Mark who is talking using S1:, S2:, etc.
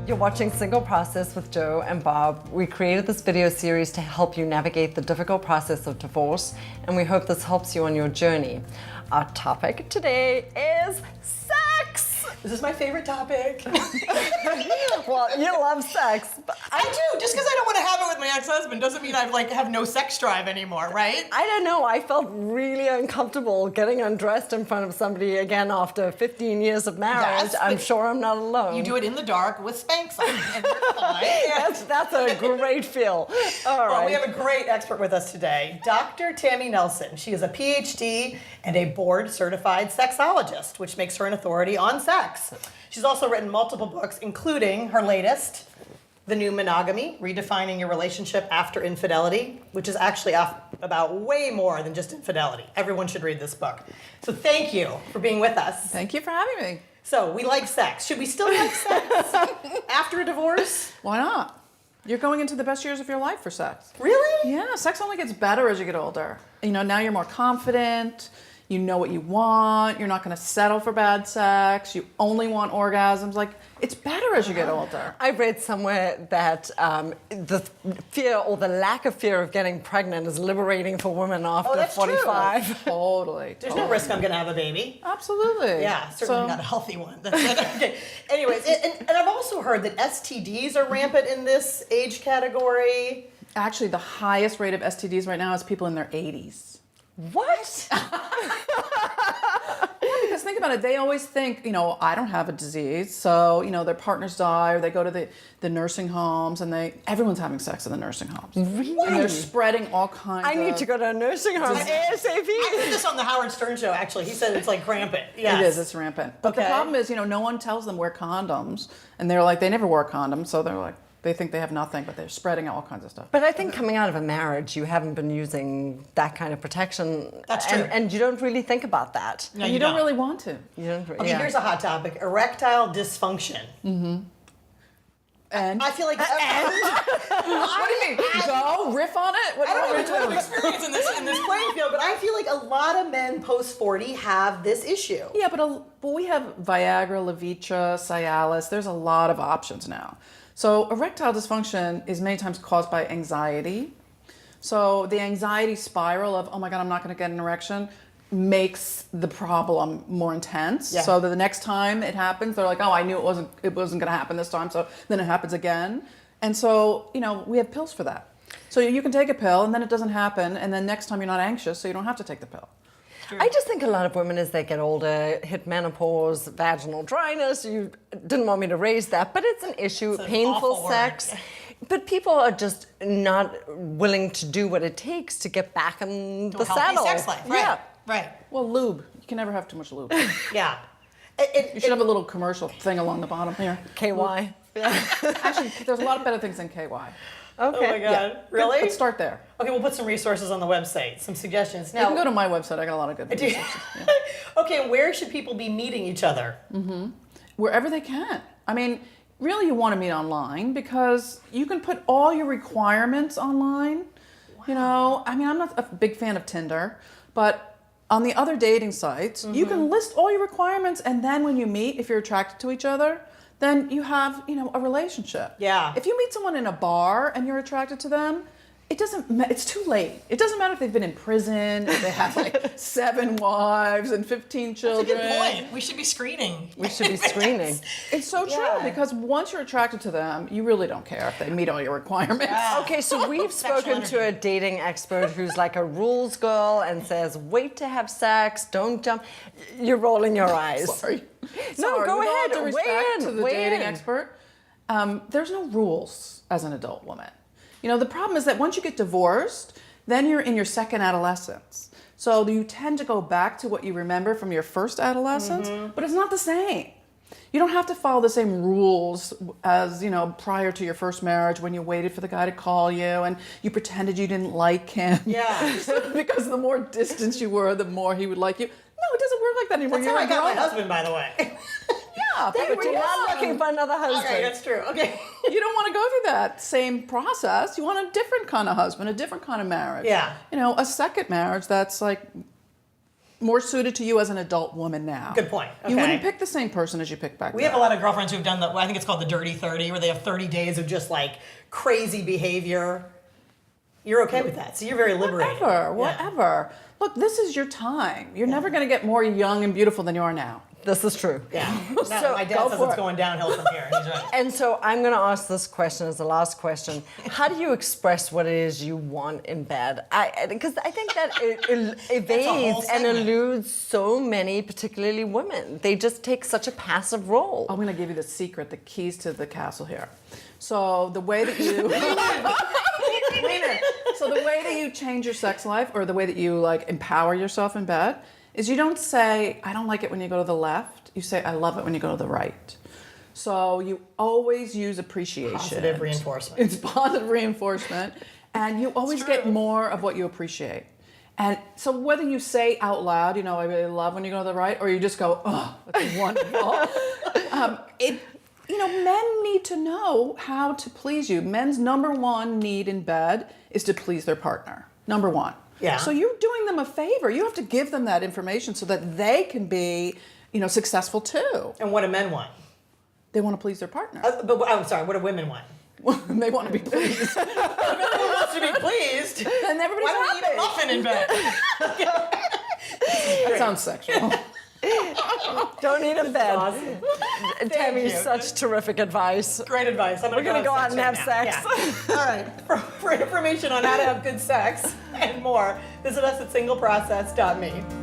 S1: You're watching Single Process with Joe and Bob. We created this video series to help you navigate the difficult process of divorce, and we hope this helps you on your journey. Our topic today is sex.
S2: This is my favorite topic.
S1: Well, you love sex. But
S2: I do. Just because I don't want to have it with my ex-husband doesn't mean I have no sex drive anymore, right?
S1: I don't know. I felt really uncomfortable getting undressed in front of somebody again after 15 years of marriage.
S2: Yes,
S1: I'm sure I'm not alone.
S2: You do it in the dark with Spanx on, and we're fine. Yeah.
S1: That's a great feel. All right.
S2: Well, we have a great expert with us today, Dr. Tammy Nelson. She is a PhD and a board-certified sexologist, which makes her an authority on sex. She's also written multiple books, including her latest, The New Monogamy, Redefining Your Relationship After Infidelity, which is actually about way more than just infidelity. Everyone should read this book. So thank you for being with us.
S3: Thank you for having me.
S2: So we like sex. Should we still like sex after a divorce?
S3: Why not? You're going into the best years of your life for sex.
S2: Really?
S3: Yeah, sex only gets better as you get older. You know, now you're more confident. You know what you want. You're not going to settle for bad sex. You only want orgasms. Like, it's better as you get older.
S1: I read somewhere that the fear or the lack of fear of getting pregnant is liberating for women after
S2: that's
S1: 45.
S2: True.
S3: Totally.
S2: There's no risk I'm going to have a baby.
S3: Absolutely.
S2: Yeah, certainly not a healthy one. Okay. Anyways, and I've also heard that STDs are rampant in this age category.
S3: Actually, the highest rate of STDs right now is people in their 80s.
S1: What?
S3: Because think about it, they always think, you know, I don't have a disease, so, you know, their partners die, or they go to the nursing homes, and everyone's having sex in the nursing homes.
S1: Really?
S3: And they're spreading all kinds of...
S1: I need to go to a nursing home ASAP.
S2: I heard this on the Howard Stern show, actually. He said it's like rampant. Yes.
S3: It is, it's rampant. But the problem is, you know, no one tells them wear condoms, and they're like, they never wore condoms, so they're like, they think they have nothing, but they're spreading all kinds of stuff.
S1: But I think coming out of a marriage, you haven't been using that kind of protection.
S2: That's true.
S1: And you don't really think about that.
S2: No,
S3: And you don't really want to.
S1: You don't really.
S2: Okay, here's a hot topic. Erectile dysfunction.
S3: Mm-hmm. And?
S2: I feel like...
S3: What do you mean? Go, riff on it? What
S2: I don't have a ton of
S3: do?
S2: experience in this playing field, but I feel like a lot of men post-40 have this issue.
S3: Yeah, but we have Viagra, Levitra, Cialis. There's a lot of options now. So erectile dysfunction is many times caused by anxiety. So the anxiety spiral of, oh my God, I'm not going to get an erection, makes the problem more intense.
S2: Yeah.
S3: So that the next time it happens, they're like, oh, I knew it wasn't going to happen this time. So then it happens again. And so, you know, we have pills for that. So you can take a pill and then it doesn't happen. And then next time you're not anxious, so you don't have to take the pill.
S1: I just think a lot of women, as they get older, hit menopause, vaginal dryness. You didn't want me to raise that, but it's an issue.
S2: It's an
S1: painful
S2: awful
S1: sex.
S2: word.
S1: But people are just not willing to do what it takes to get back in the
S2: Healthy
S1: saddle.
S2: sex life. Right.
S1: Yeah.
S2: Right.
S3: Well, lube. You can never have too much lube.
S2: Yeah.
S3: You should have a little commercial thing along the bottom here.
S1: KY.
S3: Actually, there's a lot of better things than KY.
S1: Okay.
S2: Oh my God. Really?
S3: Let's start there.
S2: Okay, we'll put some resources on the website, some suggestions.
S3: You can go to my website. I got a lot of good resources. Yeah.
S2: Okay, where should people be meeting each other?
S3: Wherever they can. I mean, really you want to meet online because you can put all your requirements online. Wow. You know, I mean, I'm not a big fan of Tinder, but on the other dating sites, you can list all your requirements, and then when you meet, if you're attracted to each other, then you have, you know, a relationship.
S2: Yeah.
S3: If you meet someone in a bar and you're attracted to them, it's too late. It doesn't matter if they've been in prison, if they have like 7 wives and 15 children.
S2: That's a good point. We should be screening.
S1: We should be screening.
S3: It's so true because once you're attracted to them, you really don't care if they meet all your requirements.
S2: Yeah.
S1: Okay, so we've spoken to a dating expert who's like a rules girl and says, wait to have sex, don't jump. You're rolling your eyes.
S3: Sorry.
S1: No, go
S3: With all
S1: ahead.
S3: due respect
S1: Weigh in.
S3: to the
S1: Weigh
S3: dating
S1: in.
S3: expert, there's no rules as an adult woman. You know, the problem is that once you get divorced, then you're in your second adolescence. So you tend to go back to what you remember from your first adolescence, but it's not the same. You don't have to follow the same rules as, you know, prior to your first marriage when you waited for the guy to call you and you pretended you didn't like him.
S2: Yeah.
S3: Because the more distance you were, the more he would like you. No, it doesn't work like that anymore.
S2: That's how I got my husband, by the way.
S3: Yeah,
S1: But you're not looking for another husband.
S2: Okay, that's true. Okay.
S3: You don't want to go through that same process. You want a different kind of husband, a different kind of marriage.
S2: Yeah.
S3: You know, a second marriage that's like more suited to you as an adult woman now.
S2: Good point.
S3: You
S2: Okay.
S3: wouldn't pick the same person as you picked back then.
S2: We have a lot of girlfriends who've done I think it's called the Dirty 30, where they have 30 days of just like crazy behavior. You're okay with that, so you're very liberated.
S3: Whatever. Look, this is your time. You're never going to get more young and beautiful than you are now.
S1: This is true.
S2: Yeah. No,
S1: So,
S2: my dad
S3: go
S2: says
S3: for
S2: it's
S3: it.
S2: going downhill from here. He's right.
S1: And so I'm going to ask this question as the last question. How do you express what it is you want in bed? Because I think that it evades and
S2: segment.
S1: eludes so many, particularly women. They just take such a passive role.
S3: I'm going to give you the secret, the keys to the castle here. So the way that you... So the way that you change your sex life, or the way that you like empower yourself in bed, is you don't say, I don't like it when you go to the left. You say, I love it when you go to the right. So you always use appreciation.
S2: Positive reinforcement.
S3: It's positive reinforcement. And you always get more of what you appreciate. And so whether you say out loud, you know, I really love when you go to the right, or you just go, oh, that's wonderful. Men need to know how to please you. Men's number one need in bed is to please their partner. Number one.
S2: Yeah.
S3: So you're doing them a favor. You have to give them that information so that they can be, successful too.
S2: And what do men want?
S3: They want to please their partner.
S2: I'm sorry, what do women want?
S3: They want to be pleased.
S2: If everyone wants to be pleased,
S3: Then everybody's
S2: why don't we eat a muffin in bed?
S3: That sounds sexual.
S1: Don't eat in bed.
S2: Awesome.
S1: Tammy,
S2: you.
S1: such terrific advice.
S2: Great advice.
S1: We're going to go out and have
S2: right
S1: sex.
S2: now. Yeah. All right. For information on how to have good sex and more, visit us at singleprocess.me.